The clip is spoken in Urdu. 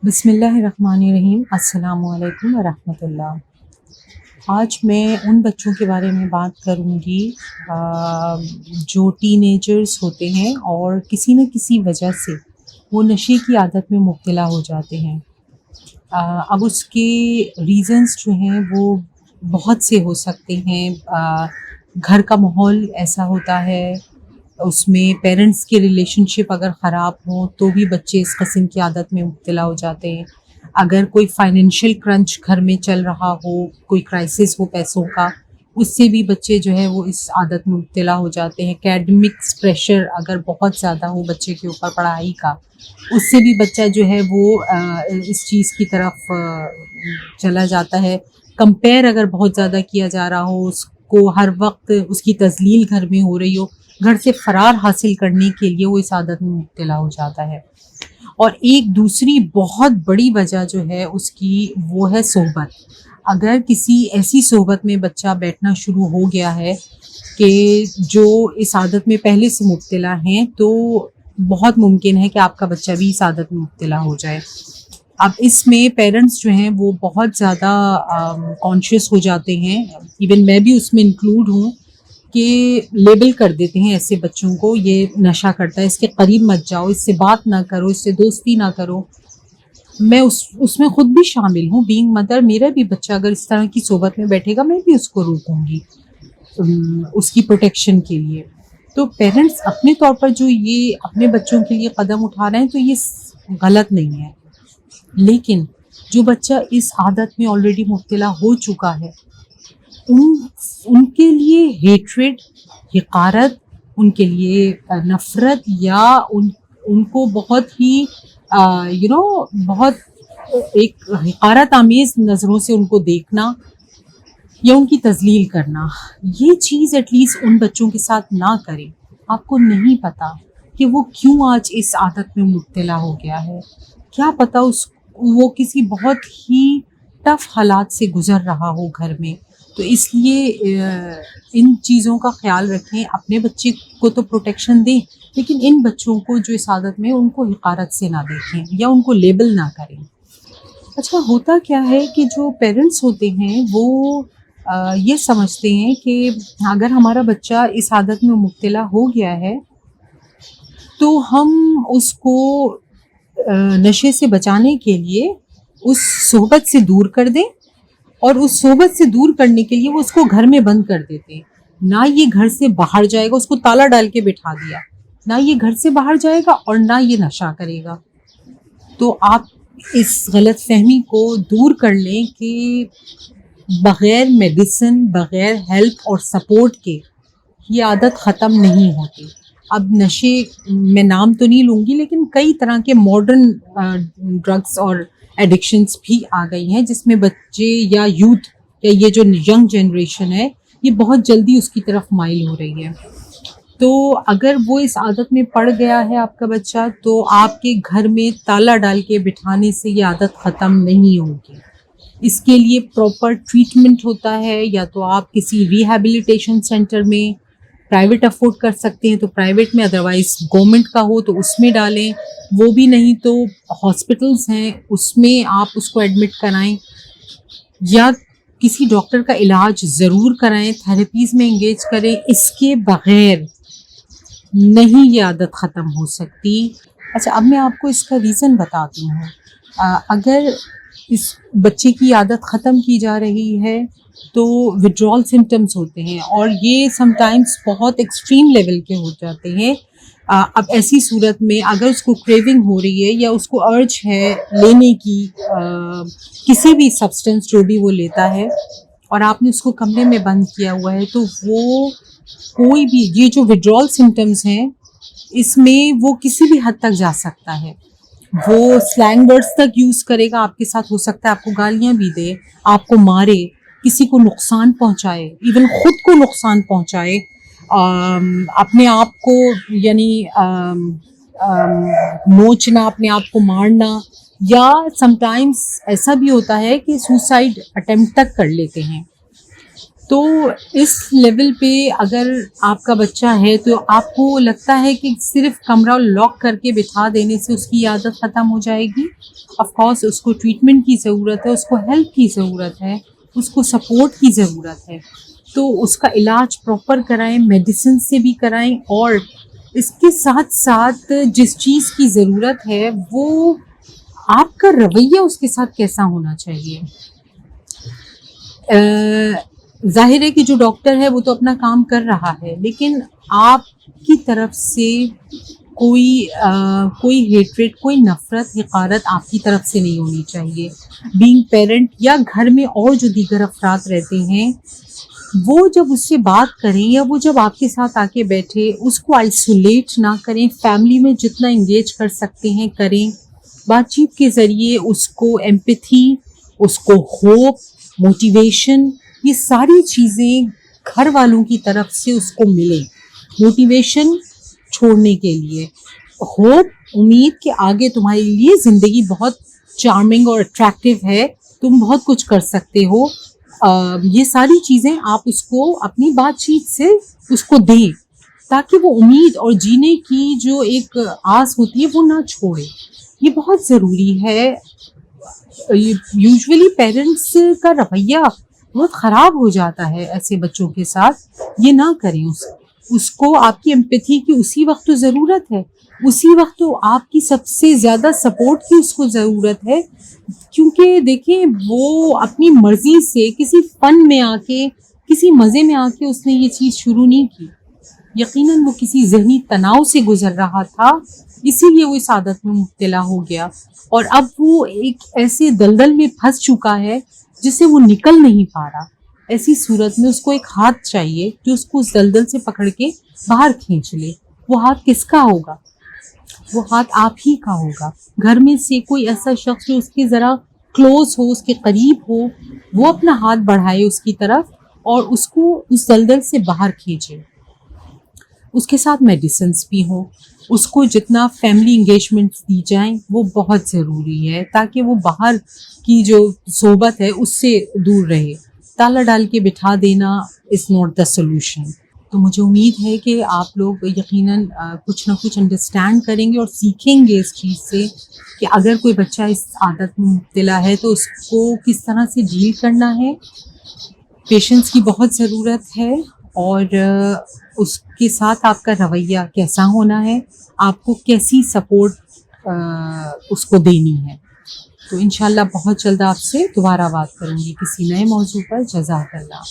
بسم اللہ الرحمن الرحیم. السلام علیکم ورحمۃ اللہ. آج میں ان بچوں کے بارے میں بات کروں گی جو ٹین ایجرز ہوتے ہیں اور کسی نہ کسی وجہ سے وہ نشے کی عادت میں مبتلا ہو جاتے ہیں. اب اس کے ریزنز جو ہیں وہ بہت سے ہو سکتے ہیں. گھر کا ماحول ایسا ہوتا ہے، اس میں پیرنٹس کے ریلیشن شپ اگر خراب ہوں تو بھی بچے اس قسم کی عادت میں مبتلا ہو جاتے ہیں. اگر کوئی فائنینشیل کرنچ گھر میں چل رہا ہو، کوئی کرائسس ہو پیسوں کا، اس سے بھی بچے جو ہے وہ اس عادت میں مبتلا ہو جاتے ہیں. اکیڈمکس پریشر اگر بہت زیادہ ہو بچے کے اوپر پڑھائی کا، اس سے بھی بچہ جو ہے وہ اس چیز کی طرف چلا جاتا ہے. کمپیئر اگر بہت زیادہ کیا جا رہا ہو، اس کو ہر وقت اس کی تذلیل گھر میں ہو رہی ہو، گھر سے فرار حاصل کرنے کے لیے وہ اس عادت میں مبتلا ہو جاتا ہے. اور ایک دوسری بہت بڑی وجہ جو ہے اس کی وہ ہے صحبت. اگر کسی ایسی صحبت میں بچہ بیٹھنا شروع ہو گیا ہے کہ جو اس عادت میں پہلے سے مبتلا ہیں، تو بہت ممکن ہے کہ آپ کا بچہ بھی اس عادت میں مبتلا ہو جائے. اب اس میں پیرنٹس جو ہیں وہ بہت زیادہ کانشیس ہو جاتے ہیں. ایون میں بھی اس میں انکلوڈ ہوں کہ لیبل کر دیتے ہیں ایسے بچوں کو، یہ نشہ کرتا ہے، اس کے قریب مت جاؤ، اس سے بات نہ کرو، اس سے دوستی نہ کرو. میں اس میں خود بھی شامل ہوں. بینگ مدر، میرا بھی بچہ اگر اس طرح کی صحبت میں بیٹھے گا میں بھی اس کو روکوں گی اس کی پروٹیکشن کے لیے. تو پیرنٹس اپنے طور پر جو یہ اپنے بچوں کے لیے قدم اٹھا رہے ہیں تو یہ غلط نہیں ہے. لیکن جو بچہ اس عادت میں آلریڈی مبتلا ہو چکا ہے، ان کے لیے ہیٹریڈ، حقارت، ان کے لیے نفرت، یا ان کو بہت ہی بہت ایک حقارت آمیز نظروں سے ان کو دیکھنا یا ان کی تذلیل کرنا، یہ چیز ایٹ لیسٹ ان بچوں کے ساتھ نہ کریں. آپ کو نہیں پتا کہ وہ کیوں آج اس عادت میں مبتلا ہو گیا ہے. کیا پتا وہ کسی بہت ہی ٹف حالات سے گزر رہا ہو گھر میں. تو اس لیے ان چیزوں کا خیال رکھیں. اپنے بچے کو تو پروٹیکشن دیں، لیکن ان بچوں کو جو اس عادت میں ان کو حقارت سے نہ دیکھیں یا ان کو لیبل نہ کریں. اچھا، ہوتا کیا ہے کہ جو پیرنٹس ہوتے ہیں وہ یہ سمجھتے ہیں کہ اگر ہمارا بچہ اس عادت میں مبتلا ہو گیا ہے تو ہم اس کو نشے سے بچانے کے لیے اس صحبت سے دور کر دیں، اور اس صحبت سے دور کرنے کے لیے وہ اس کو گھر میں بند کر دیتے ہیں. نہ یہ گھر سے باہر جائے گا، اس کو تالا ڈال کے بٹھا دیا، نہ یہ گھر سے باہر جائے گا اور نہ یہ نشہ کرے گا. تو آپ اس غلط فہمی کو دور کر لیں کہ بغیر میڈیسن، بغیر ہیلپ اور سپورٹ کے یہ عادت ختم نہیں ہوتی. اب نشے میں نام تو نہیں لوں گی، لیکن کئی طرح کے ماڈرن ڈرگس اور ایڈکشنز بھی آ گئی ہیں جس میں بچے یا یوتھ یا یہ جو ینگ جنریشن ہے یہ بہت جلدی اس کی طرف مائل ہو رہی ہے. تو اگر وہ اس عادت میں پڑ گیا ہے آپ کا بچہ، تو آپ کے گھر میں تالا ڈال کے بٹھانے سے یہ عادت ختم نہیں ہوگی. اس کے لیے پراپر ٹریٹمنٹ ہوتا ہے. یا تو آپ کسی ریہیبلیٹیشن سینٹر میں پرائیویٹ افورڈ کر سکتے ہیں تو پرائیویٹ میں، ادروائز گورنمنٹ کا ہو تو اس میں ڈالیں. وہ بھی نہیں تو ہاسپٹلس ہیں اس میں آپ اس کو ایڈمٹ کرائیں، یا کسی ڈاکٹر کا علاج ضرور کرائیں، تھیراپیز میں انگیج کریں. اس کے بغیر نہیں یہ عادت ختم ہو سکتی. اچھا، اب میں آپ کو اس کا ریزن بتاتی ہوں. اگر اس بچے کی عادت ختم کی جا رہی ہے تو وڈرال سمٹمز ہوتے ہیں، اور یہ سم ٹائمز بہت ایکسٹریم لیول کے ہو جاتے ہیں. اب ایسی صورت میں اگر اس کو کریونگ ہو رہی ہے یا اس کو ارج ہے لینے کی کسی بھی سبسٹنس جو بھی وہ لیتا ہے، اور آپ نے اس کو کمرے میں بند کیا ہوا ہے، تو وہ کوئی بھی یہ جو وڈرال سمٹمز ہیں اس میں وہ کسی بھی حد تک جا سکتا ہے. وہ سلینگ ورڈز تک یوز کرے گا آپ کے ساتھ، ہو سکتا ہے آپ کو گالیاں بھی دے، آپ کو مارے، کسی کو نقصان پہنچائے، ایون خود کو نقصان پہنچائے، اپنے آپ کو یعنی نوچنا، اپنے آپ کو مارنا، یا سم ٹائمز ایسا بھی ہوتا ہے کہ سوسائڈ اٹیمپٹ تک کر لیتے ہیں. تو اس لیول پہ اگر آپ کا بچہ ہے تو آپ کو لگتا ہے کہ صرف کمرہ لاک کر کے بٹھا دینے سے اس کی عادت ختم ہو جائے گی؟ آف کورس اس کو ٹریٹمنٹ کی ضرورت ہے، اس کو ہیلپ کی ضرورت ہے، اس کو سپورٹ کی ضرورت ہے. تو اس کا علاج پراپر کرائیں، میڈیسن سے بھی کرائیں، اور اس کے ساتھ ساتھ جس چیز کی ضرورت ہے وہ آپ کا رویہ اس کے ساتھ کیسا ہونا چاہیے. ظاہر ہے کہ جو ڈاکٹر ہے وہ تو اپنا کام کر رہا ہے، لیکن آپ کی طرف سے کوئی ہیٹریٹ، کوئی نفرت، حقارت آپ کی طرف سے نہیں ہونی چاہیے. بینگ پیرنٹ یا گھر میں اور جو دیگر افراد رہتے ہیں وہ جب اس سے بات کریں یا وہ جب آپ کے ساتھ آ کے بیٹھے، اس کو آئسولیٹ نہ کریں. فیملی میں جتنا انگیج کر سکتے ہیں کریں. بات چیت کے ذریعے اس کو ایمپتھی، اس کو ہوپ، موٹیویشن، یہ ساری چیزیں گھر والوں کی طرف سے اس کو ملیں. موٹیویشن چھوڑنے کے لیے، ہوپ، امید کہ آگے تمہارے لیے زندگی بہت چارمنگ اور اٹریکٹیو ہے، تم بہت کچھ کر سکتے ہو. یہ ساری چیزیں آپ اس کو اپنی بات چیت سے اس کو دیں تاکہ وہ امید اور جینے کی جو ایک آس ہوتی ہے وہ نہ چھوڑے. یہ بہت ضروری ہے. یوزولی پیرنٹس کا رویہ بہت خراب ہو جاتا ہے ایسے بچوں کے ساتھ. یہ نہ کریں. اس کو آپ کی ایمپیتھی کی اسی وقت تو ضرورت ہے، اسی وقت تو آپ کی سب سے زیادہ سپورٹ کی اس کو ضرورت ہے. کیونکہ دیکھیں وہ اپنی مرضی سے کسی فن میں آ کے، کسی مزے میں آ کے اس نے یہ چیز شروع نہیں کی. یقیناً وہ کسی ذہنی تناؤ سے گزر رہا تھا، اسی لیے وہ اس عادت میں مبتلا ہو گیا، اور اب وہ ایک ایسے دلدل میں پھنس چکا ہے جس سے وہ نکل نہیں پا رہا. ایسی صورت میں اس کو ایک ہاتھ چاہیے جو اس کو اس دلدل سے پکڑ کے باہر کھینچ لے. وہ ہاتھ کس کا ہوگا؟ وہ ہاتھ آپ ہی کا ہوگا. گھر میں سے کوئی ایسا شخص جو اس کے ذرا کلوز ہو، اس کے قریب ہو، وہ اپنا ہاتھ بڑھائے اس کی طرف اور اس کو اس دلدل سے باہر کھینچے. اس کے ساتھ میڈیسنس بھی ہوں. اس کو جتنا فیملی انگیجمنٹس دی جائیں وہ بہت ضروری ہے تاکہ وہ باہر کی جو صحبت ہے اس سے دور رہے. تالا ڈال کے بٹھا دینا از ناٹ دا سولوشن. تو مجھے امید ہے کہ آپ لوگ یقیناً کچھ نہ کچھ انڈرسٹینڈ کریں گے اور سیکھیں گے اس چیز سے کہ اگر کوئی بچہ اس عادت میں مبتلا ہے تو اس کو کس طرح سے ڈیل کرنا ہے. پیشنس کی بہت ضرورت ہے، اور اس کے ساتھ آپ کا رویہ کیسا ہونا ہے، آپ کو کیسی سپورٹ اس کو دینی ہے. تو انشاءاللہ بہت جلد آپ سے دوبارہ بات کروں گی کسی نئے موضوع پر. جزاک اللہ.